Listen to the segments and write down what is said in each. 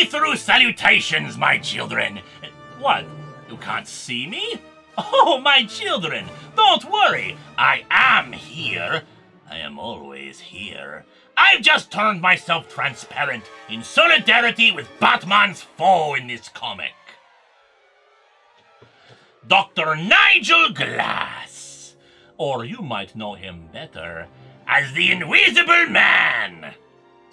see-through salutations, my children. What? You can't see me? Oh, my children, don't worry. I am here. I am always here. I've just turned myself transparent in solidarity with Batman's foe in this comic. Dr. Nigel Glass. Or you might know him better as the Invisible Man.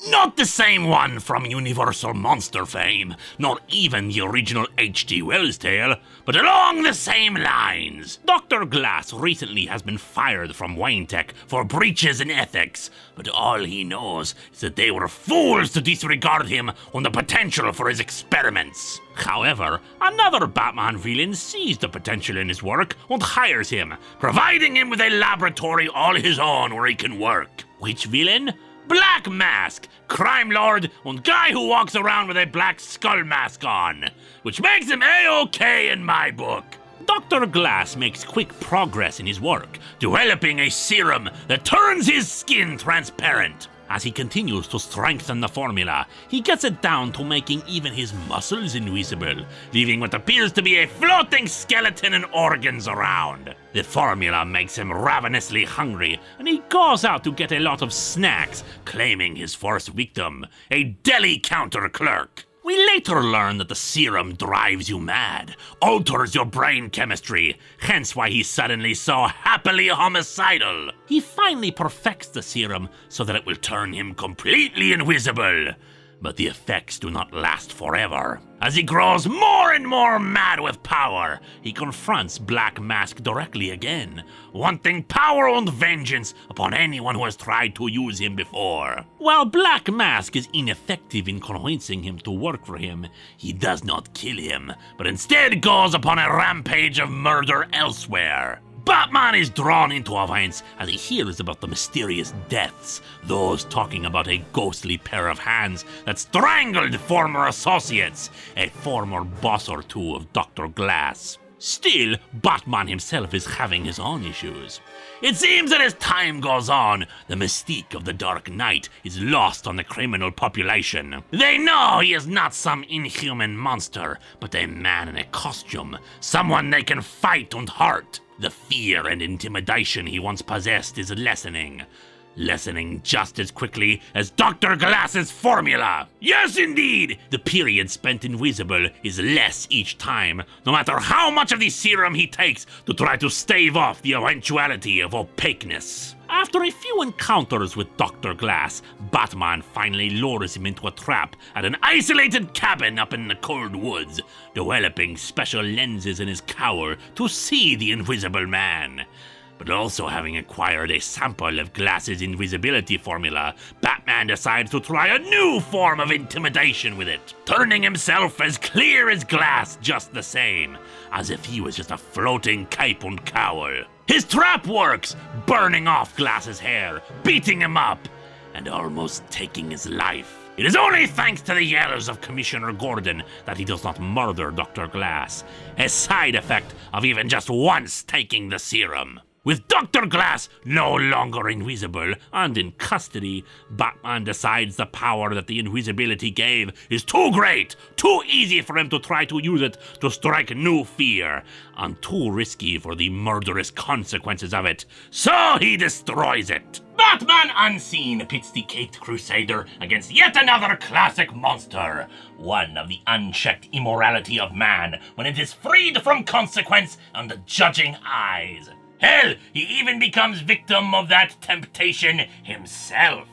Not the same one from Universal Monster fame, nor even the original H.G. Wells tale, but along the same lines. Dr. Glass recently has been fired from Wayne Tech for breaches in ethics, but all he knows is that they were fools to disregard him on the potential for his experiments. However, another Batman villain sees the potential in his work and hires him, providing him with a laboratory all his own where he can work. Which villain? Black Mask, crime lord, and guy who walks around with a black skull mask on, which makes him A-OK in my book. Dr. Glass makes quick progress in his work, developing a serum that turns his skin transparent. As he continues to strengthen the formula, he gets it down to making even his muscles invisible, leaving what appears to be a floating skeleton and organs around. The formula makes him ravenously hungry, and he goes out to get a lot of snacks, claiming his first victim, a deli counter clerk. We later learn that the serum drives you mad, alters your brain chemistry, hence why he's suddenly so happily homicidal. He finally perfects the serum so that it will turn him completely invisible. But the effects do not last forever. As he grows more and more mad with power, he confronts Black Mask directly again, wanting power and vengeance upon anyone who has tried to use him before. While Black Mask is ineffective in convincing him to work for him, he does not kill him, but instead goes upon a rampage of murder elsewhere. Batman is drawn into events as he hears about the mysterious deaths, those talking about a ghostly pair of hands that strangled former associates, a former boss or two of Dr. Glass. Still, Batman himself is having his own issues. It seems that as time goes on, the mystique of the Dark Knight is lost on the criminal population. They know he is not some inhuman monster, but a man in a costume, someone they can fight and hurt. The fear and intimidation he once possessed is lessening just as quickly as Dr. Glass's formula. Yes, indeed, the period spent invisible is less each time, no matter how much of the serum he takes to try to stave off the eventuality of opaqueness. After a few encounters with Dr. Glass, Batman finally lures him into a trap at an isolated cabin up in the cold woods, developing special lenses in his cowl to see the Invisible Man. But also having acquired a sample of Glass's invisibility formula, Batman decides to try a new form of intimidation with it, turning himself as clear as glass just the same, as if he was just a floating cape and cowl. His trap works, burning off Glass's hair, beating him up, and almost taking his life. It is only thanks to the yells of Commissioner Gordon that he does not murder Dr. Glass, a side effect of even just once taking the serum. With Dr. Glass no longer invisible and in custody, Batman decides the power that the invisibility gave is too great, too easy for him to try to use it to strike new fear, and too risky for the murderous consequences of it, so he destroys it. Batman Unseen pits the Caped Crusader against yet another classic monster, one of the unchecked immorality of man when it is freed from consequence and the judging eyes. Hell, he even becomes victim of that temptation himself.